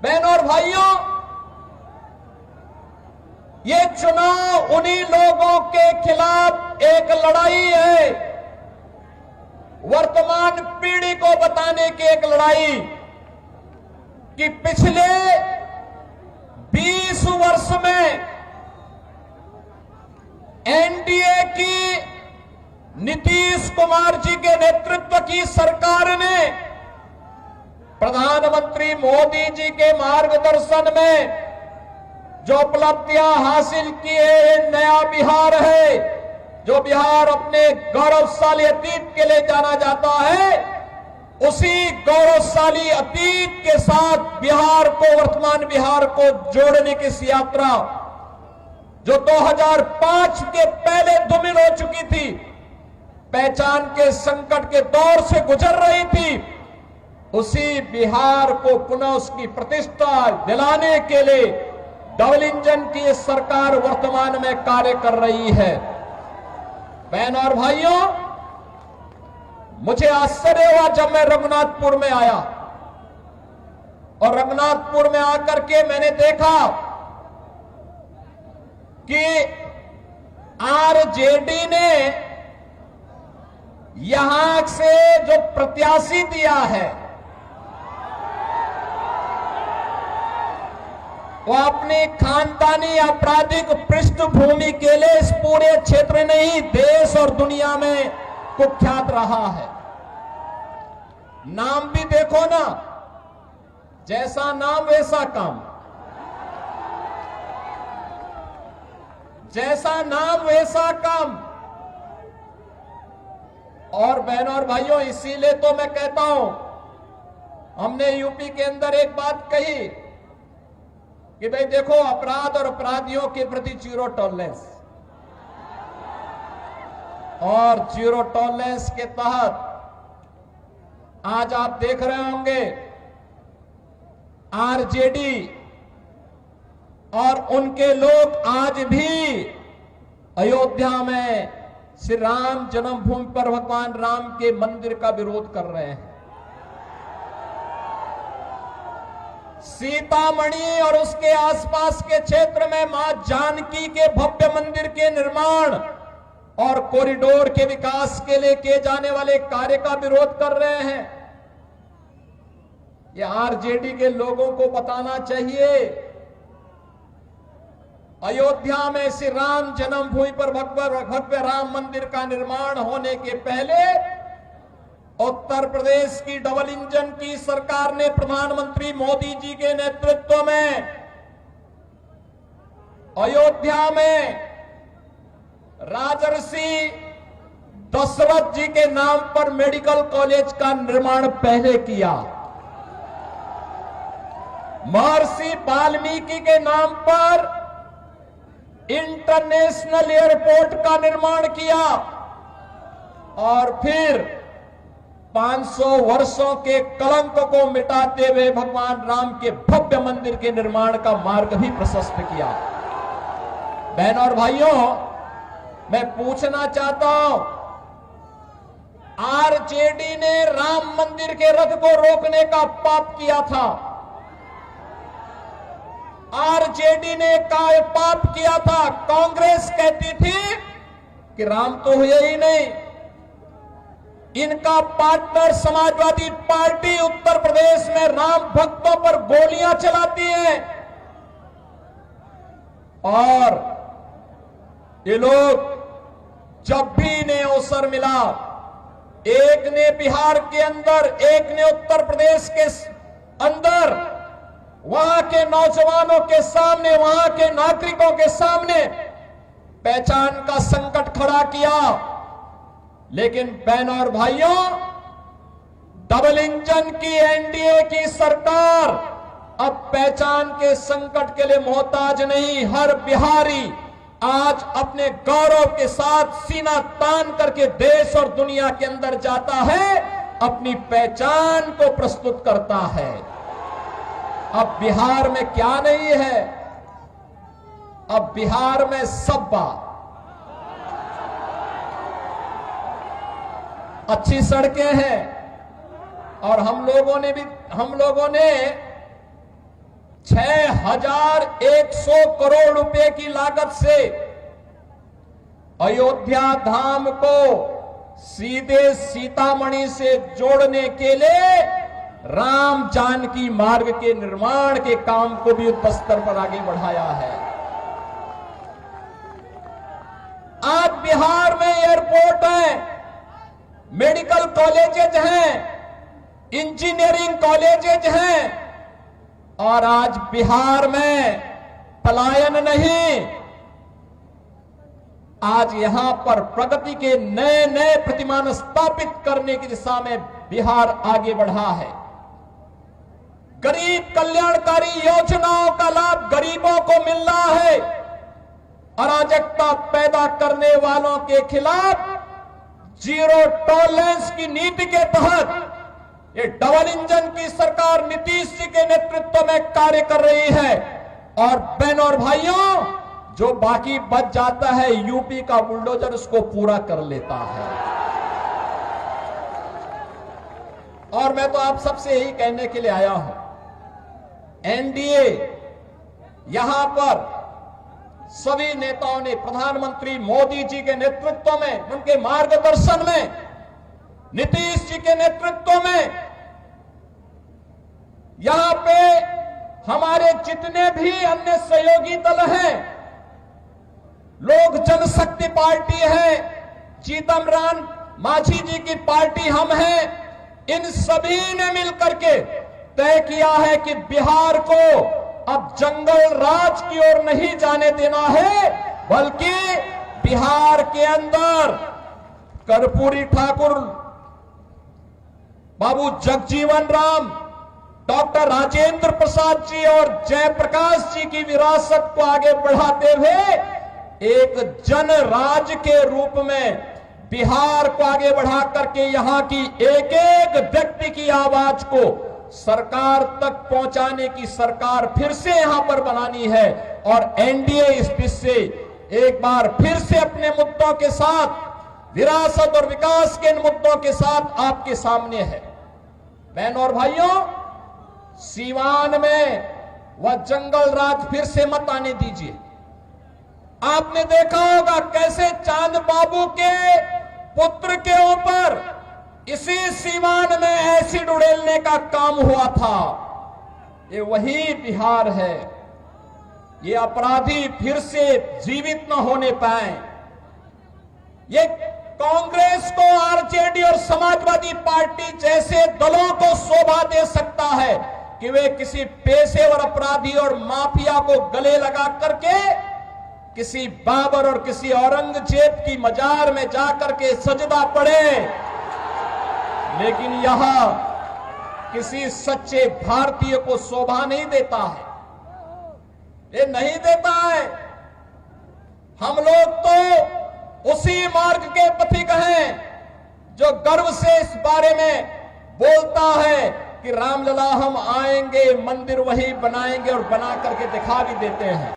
बहनों और भाइयों, ये चुनाव उन्हीं लोगों के खिलाफ एक लड़ाई है, वर्तमान पीढ़ी को बताने की एक लड़ाई कि पिछले 20 वर्ष में एनडीए की नीतीश कुमार जी के नेतृत्व की सरकार ने प्रधानमंत्री मोदी जी के मार्गदर्शन में जो उपलब्धियां हासिल की है, नया बिहार है, जो बिहार अपने गौरवशाली अतीत के लिए जाना जाता है, उसी गौरवशाली अतीत के साथ बिहार को, वर्तमान बिहार को जोड़ने की इस यात्रा जो 2005 के पहले धूमिल हो चुकी थी, पहचान के संकट के दौर से गुजर रही थी, उसी बिहार को पुनः उसकी प्रतिष्ठा दिलाने के लिए डबल इंजन की सरकार वर्तमान में कार्य कर रही है। बहनों और भाइयों, मुझे आश्चर्य हुआ जब मैं रघुनाथपुर में आया और रघुनाथपुर में आकर के मैंने देखा कि आरजेडी ने यहां से जो प्रत्याशी दिया है वो अपनी खानदानी आपराधिक पृष्ठभूमि के लिए इस पूरे क्षेत्र नहीं, देश और दुनिया में कुख्यात रहा है। नाम भी देखो ना, जैसा नाम वैसा काम, जैसा नाम वैसा काम। और बहनों और भाइयों, इसीलिए तो मैं कहता हूं, हमने यूपी के अंदर एक बात कही कि भाई देखो, अपराध और अपराधियों के प्रति जीरो टॉलरेंस, और जीरो टॉलरेंस के तहत आज आप देख रहे होंगे आरजेडी और उनके लोग आज भी अयोध्या में श्री राम जन्मभूमि पर भगवान राम के मंदिर का विरोध कर रहे हैं। सीतामढ़ी और उसके आसपास के क्षेत्र में मां जानकी के भव्य मंदिर के निर्माण और कॉरिडोर के विकास के लिए किए जाने वाले कार्य का विरोध कर रहे हैं। ये आरजेडी के लोगों को बताना चाहिए, अयोध्या में श्री राम जन्मभूमि पर भव्य राम मंदिर का निर्माण होने के पहले उत्तर प्रदेश की डबल इंजन की सरकार ने प्रधानमंत्री मोदी जी के नेतृत्व में अयोध्या में राजर्षि दशरथ जी के नाम पर मेडिकल कॉलेज का निर्माण पहले किया, महर्षि वाल्मीकि के नाम पर इंटरनेशनल एयरपोर्ट का निर्माण किया, और फिर 500 वर्षों के कलंक को मिटाते हुए भगवान राम के भव्य मंदिर के निर्माण का मार्ग भी प्रशस्त किया। बहनों और भाइयों, मैं पूछना चाहता हूं, आरजेडी ने राम मंदिर के रथ को रोकने का पाप किया था, आरजेडी ने पाप किया था। कांग्रेस कहती थी कि राम तो हुए ही नहीं, इनका पार्टनर समाजवादी पार्टी उत्तर प्रदेश में राम भक्तों पर गोलियां चलाती है, और ये लोग जब भी इन्हें अवसर मिला, एक ने बिहार के अंदर, एक ने उत्तर प्रदेश के अंदर, वहां के नौजवानों के सामने, वहां के नागरिकों के सामने पहचान का संकट खड़ा किया। लेकिन बहनों और भाइयों, डबल इंजन की एनडीए की सरकार अब पहचान के संकट के लिए मोहताज नहीं। हर बिहारी आज अपने गौरव के साथ सीना तान करके देश और दुनिया के अंदर जाता है, अपनी पहचान को प्रस्तुत करता है। अब बिहार में क्या नहीं है, अब बिहार में सब्बा, अच्छी सड़कें हैं, और हम लोगों ने 3100 करोड़ रुपए की लागत से अयोध्या धाम को सीधे सीतामढ़ी से जोड़ने के लिए राम जानकी मार्ग के निर्माण के काम को भी युद्ध स्तर पर आगे बढ़ाया है। आज बिहार में एयरपोर्ट है, मेडिकल कॉलेजेज हैं, इंजीनियरिंग कॉलेजेज हैं, और आज बिहार में पलायन नहीं, आज यहां पर प्रगति के नए नए प्रतिमान स्थापित करने की दिशा में बिहार आगे बढ़ा है। गरीब कल्याणकारी योजनाओं का लाभ गरीबों को मिल रहा है। अराजकता पैदा करने वालों के खिलाफ जीरो टॉलरेंस की नीति के तहत ये डबल इंजन की सरकार नीतीश जी के नेतृत्व में कार्य कर रही है। और बहनों और भाइयों, जो बाकी बच जाता है यूपी का बुलडोजर उसको पूरा कर लेता है। और मैं तो आप सबसे यही कहने के लिए आया हूं, एनडीए यहां पर सभी नेताओं ने प्रधानमंत्री मोदी जी के नेतृत्व में, उनके मार्गदर्शन में, नीतीश जी के नेतृत्व में यहां पे हमारे जितने भी अन्य सहयोगी दल हैं, लोक जनशक्ति पार्टी है, चिदम्बरम मांझी जी की पार्टी हम हैं, इन सभी ने मिलकर के तय किया है कि बिहार को अब जंगल राज की ओर नहीं जाने देना है, बल्कि बिहार के अंदर कर्पूरी ठाकुर, बाबू जगजीवन राम, डॉक्टर राजेंद्र प्रसाद जी और जयप्रकाश जी की विरासत को आगे बढ़ाते हुए एक जन राज के रूप में बिहार को आगे बढ़ा करके यहां की एक एक व्यक्ति की आवाज को सरकार तक पहुंचाने की सरकार फिर से यहां पर बनानी है। और एनडीए इस बीच से एक बार फिर से अपने मुद्दों के साथ, विरासत और विकास के इन मुद्दों के साथ आपके सामने है। बहनों और भाइयों, सीवान में वह जंगल राज फिर से मत आने दीजिए। आपने देखा होगा कैसे चांद बाबू के पुत्र के ऊपर इसी सीवान में एसिड उड़ेलने का काम हुआ था। ये वही बिहार है। ये अपराधी फिर से जीवित न होने पाए। ये कांग्रेस को, आरजेडी और समाजवादी पार्टी जैसे दलों को शोभा दे सकता है कि वे किसी पेशेवर अपराधी और माफिया को गले लगा करके किसी बाबर और किसी औरंगजेब की मजार में जाकर के सजदा पड़े, लेकिन यहां किसी सच्चे भारतीय को शोभा नहीं देता है। ये नहीं देता है। हम लोग तो उसी मार्ग के पथिक हैं जो गर्व से इस बारे में बोलता है कि रामलला हम आएंगे, मंदिर वही बनाएंगे और बना करके दिखा भी देते हैं।